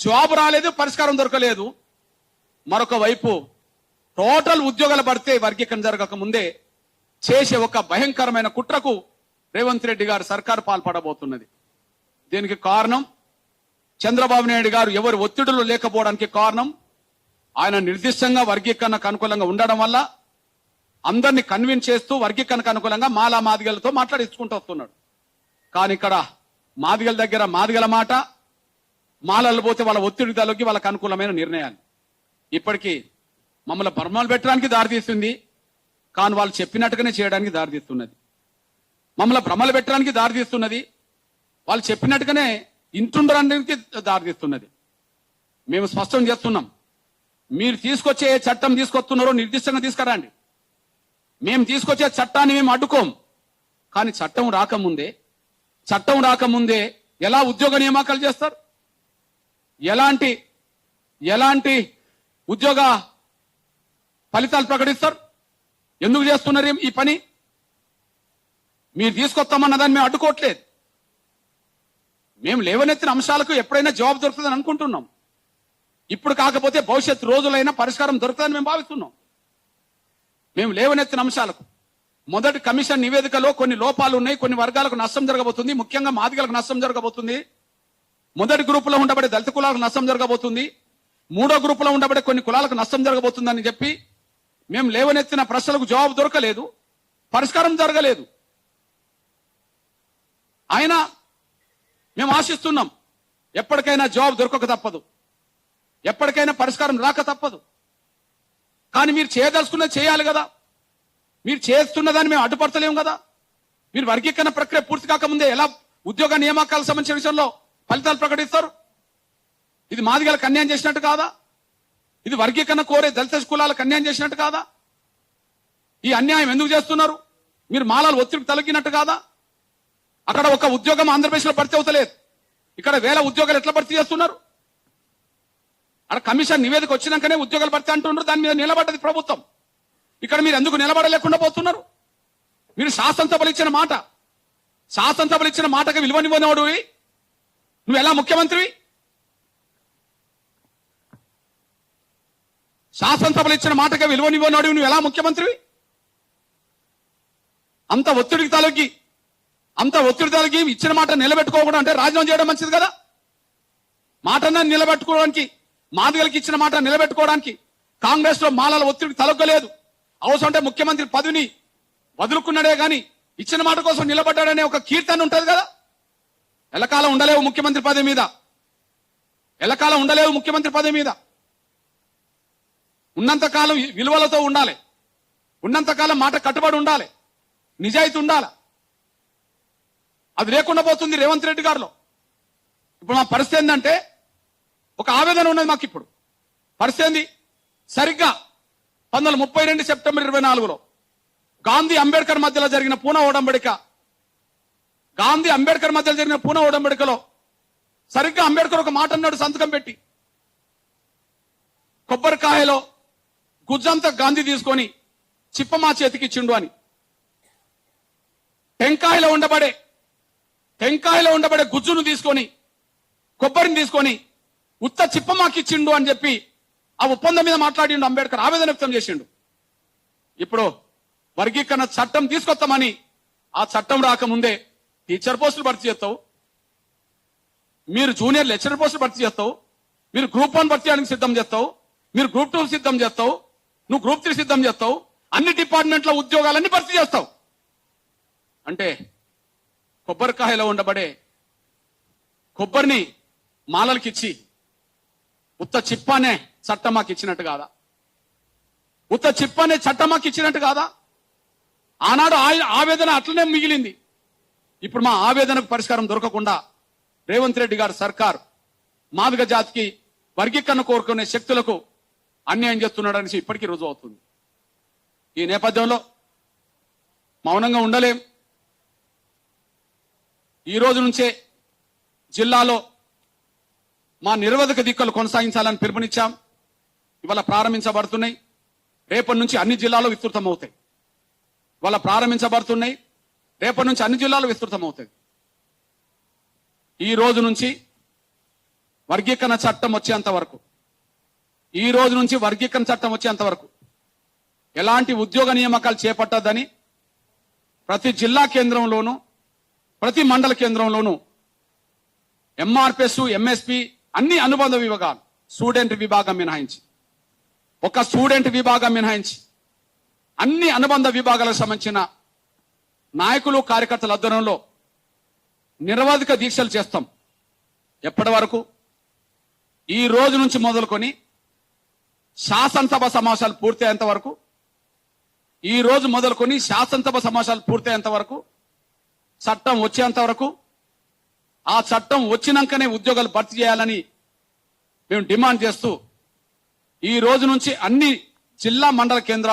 Job రాలేదు, పరిష్కారం దొరకలేదు. మరొక వైపు టోటల్ ఉద్యోగాల భర్తీ వర్గీకరణ జరగక ముందే చేసే ఒక భయంకరమైన కుట్రకు రేవంత్ రెడ్డి గారు సర్కారు పాల్పడబోతున్నది. దీనికి కారణం చంద్రబాబు నాయుడు గారు ఎవరు ఒత్తిడులు లేకపోవడానికి కారణం ఆయన నిర్దిష్టంగా వర్గీకరణకు అనుకూలంగా ఉండడం వల్ల అందరినీ కన్విన్స్ చేస్తూ వర్గీకరణకు అనుకూలంగా మాలా మాదిగలతో మాట్లాడించుకుంటూ వస్తున్నాడు. కానీ ఇక్కడ మాదిగల దగ్గర మాదిగల మాట, మాలలు పోతే వాళ్ళ ఒత్తిడి తలకి వాళ్ళకు అనుకూలమైన నిర్ణయాలు. ఇప్పటికీ మమ్మల్ని బర్మాలు పెట్టడానికి దారితీస్తుంది, కానీ వాళ్ళు చెప్పినట్టుగానే చేయడానికి దారితీస్తున్నది. మమ్మల్ని భ్రమలు పెట్టడానికి దారితీస్తున్నది, వాళ్ళు చెప్పినట్టుగానే ఇంటుండడానికి దారితీస్తున్నది. మేము స్పష్టం చేస్తున్నాం, మీరు తీసుకొచ్చే చట్టం తీసుకొస్తున్నారో నిర్దిష్టంగా తీసుకురండి. మేము తీసుకొచ్చే చట్టాన్ని మేము అడ్డుకోం. కానీ చట్టం రాకముందే ఎలా ఉద్యోగ నియామకాలు చేస్తారు, ఎలాంటి ఉద్యోగ ఫలితాలు ప్రకటిస్తారు, ఎందుకు చేస్తున్నారు ఈ పని? మీరు తీసుకొస్తామన్న దాన్ని మేము అడ్డుకోవట్లేదు. మేము లేవనెత్తిన అంశాలకు ఎప్పుడైనా జవాబు దొరుకుతుందని అనుకుంటున్నాం. ఇప్పుడు కాకపోతే భవిష్యత్ రోజులైనా పరిష్కారం దొరుకుతుందని మేము భావిస్తున్నాం. మేము లేవనెత్తిన అంశాలకు మొదటి కమిషన్ నివేదికలో కొన్ని లోపాలు ఉన్నాయి, కొన్ని వర్గాలకు నష్టం జరగబోతుంది, ముఖ్యంగా మాదిగలకు నష్టం జరగబోతుంది. మొదటి గ్రూపులో ఉండబడే దళిత కులాలకు నష్టం జరగబోతుంది, మూడో గ్రూపులో ఉండబడే కొన్ని కులాలకు నష్టం జరగబోతుందని చెప్పి మేము లేవనెత్తిన ప్రశ్నలకు జవాబు దొరకలేదు, పరిష్కారం జరగలేదు. అయినా మేము ఆశిస్తున్నాం, ఎప్పటికైనా జవాబు దొరకక తప్పదు, ఎప్పటికైనా పరిష్కారం రాక తప్పదు. కానీ మీరు చేయదలుచుకున్నది చేయాలి కదా. మీరు చేస్తున్నదాన్ని మేము అడ్డుపడతలేము కదా. మీరు వర్గీకరణ ప్రక్రియ పూర్తి కాకముందే ఎలా ఉద్యోగ నియామకాలకు సంబంధించిన విషయంలో ఫలితాలు ప్రకటిస్తారు? ఇది మాదిగలకు అన్యాయం చేసినట్టు కాదా? ఇది వర్గీకరణ కోరే దళిత కులాలకు అన్యాయం చేసినట్టు కాదా? ఈ అన్యాయం ఎందుకు చేస్తున్నారు? మీరు మాలలు ఒత్తిడికి తలగినట్టు కాదా? అక్కడ ఒక ఉద్యోగం ఆంధ్రప్రదేశ్ లో భర్తీ అవుతలేదు, ఇక్కడ వేల ఉద్యోగాలు ఎట్లా భర్తీ చేస్తున్నారు? అక్కడ కమిషన్ నివేదిక వచ్చినాకనే ఉద్యోగాలు భర్తీ అంటున్నారు, దాని మీద నిలబడ్డది ప్రభుత్వం. ఇక్కడ మీరు ఎందుకు నిలబడలేకుండా పోతున్నారు? మీరు శాసనసభలు ఇచ్చిన మాటకి విలువనివ్వనివాడు నువ్వు ఎలా ముఖ్యమంత్రివి? శాసనసభలు ఇచ్చిన మాటకి విలువనివ్వనివాడు నువ్వు ఎలా ముఖ్యమంత్రివి? అంత ఒత్తిడి తలకి ఇచ్చిన మాట నిలబెట్టుకోకూడదు అంటే రాజీనామా చేయడం మంచిది కదా. మాటను నిలబెట్టుకోవడానికి, మాదిగలకి ఇచ్చిన మాట నిలబెట్టుకోవడానికి కాంగ్రెస్ లో మాలల ఒత్తిడికి తలొగ్గలేదు. అవసరం అంటే ముఖ్యమంత్రి పదవిని వదులుకున్నాడే గాని ఇచ్చిన మాట కోసం నిలబడ్డాడనే ఒక కీర్తన ఉంటది కదా. ఎల్లకాలం ఉండలేవు ముఖ్యమంత్రి పదవి మీద, ఉన్నంతకాలం విలువలతో ఉండాలి, ఉన్నంతకాలం మాట కట్టుబడి ఉండాలి, నిజాయితీ ఉండాలి. అది లేకుండా పోతుంది రేవంత్ రెడ్డి గారిలో. ఇప్పుడు మా పరిస్థితి ఏంటంటే ఒక ఆవేదన ఉన్నది మాకు. ఇప్పుడు పరిస్థితి ఏంది? సరిగ్గా 1932 సెప్టెంబర్ 24లో గాంధీ అంబేద్కర్ మధ్యలో జరిగిన పూనా ఒడంబడికలో సరిగ్గా అంబేద్కర్ ఒక మాట అన్నాడు సంతకం పెట్టి, కొబ్బరికాయలో గుజ్జంతా గాంధీ తీసుకొని చిప్ప మా చేతికి ఇచ్చిండు అని. టెంకాయలో ఉండబడే గుజ్జును తీసుకొని, కొబ్బరిని తీసుకొని ఉత్త చిప్ప మాకి ఇచ్చిండు అని చెప్పి ఆ ఒప్పందం మీద మాట్లాడిండు అంబేద్కర్, ఆవేదన వ్యక్తం చేసిండు. ఇప్పుడు వర్గీకరణ చట్టం తీసుకొస్తామని ఆ చట్టం రాకముందే టీచర్ పోస్టులు భర్తీ చేస్తావు, మీరు జూనియర్ లెక్చరర్ పోస్టులు భర్తీ చేస్తావు, మీరు గ్రూప్ 1 భర్తీ చేయడానికి సిద్ధం చేస్తావు, మీరు గ్రూప్ 2 సిద్ధం చేస్తావు, నువ్వు గ్రూప్ 3 సిద్ధం చేస్తావు, అన్ని డిపార్ట్మెంట్ల ఉద్యోగాలన్నీ భర్తీ చేస్తావు. అంటే కొబ్బరికాయలో ఉండబడే కొబ్బరిని మాలలకిచ్చి ఉత్త చిప్పానే చట్టం మాకు ఇచ్చినట్టు కాదా? ఆనాడు ఆవేదన అట్లనే మిగిలింది. ఇప్పుడు మా ఆవేదనకు పరిష్కారం దొరకకుండా రేవంత్ రెడ్డి గారు సర్కార్ మాదిగ జాతికి వర్గీకరణ కోరుకునే శక్తులకు అన్యాయం చేస్తున్నాడని ఇప్పటికీ రుజువు అవుతుంది. ఈ నేపథ్యంలో మౌనంగా ఉండలేం. ఈ రోజు నుంచే జిల్లాలో మా నిరవధిక దిక్కులు కొనసాగించాలని పిలుపునిచ్చాం. ఇవాళ ప్రారంభించబడుతున్నాయి, రేపటి నుంచి అన్ని జిల్లాలో విస్తృతమవుతాయి. ఈ రోజు నుంచి వర్గీకరణ చట్టం వచ్చేంత వరకు, ఈ రోజు నుంచి వర్గీకరణ చట్టం వచ్చేంత వరకు ఎలాంటి ఉద్యోగ నియామకాలు చేపట్టద్దని ప్రతి జిల్లా కేంద్రంలోనూ ప్రతి మండల కేంద్రంలోనూ ఎంఆర్పిఎస్, ఎంఎస్పి అన్ని అనుబంధ విభాగాలు, స్టూడెంట్ విభాగం మినహాయించి, ఒక స్టూడెంట్ విభాగం మినహాయించి అన్ని అనుబంధ విభాగాలకు సంబంధించిన నాయకులు కార్యకర్తల ఆధ్వర్యంలో నిరవధిక దీక్షలు చేస్తాం. ఎప్పటి వరకు? ఈ రోజు నుంచి మొదలుకొని శాసనసభ సమావేశాలు పూర్తయ్యేంత వరకు, ఈ రోజు మొదలుకొని శాసనసభ సమావేశాలు పూర్తయ్యేంత వరకు, చట్టం వచ్చేంత వరకు, ఆ చట్టం వచ్చినాకనే ఉద్యోగాలు భర్తీ చేయాలని మేము డిమాండ్ చేస్తూ ఈ రోజు నుంచి అన్ని జిల్లా మండల కేంద్రాలు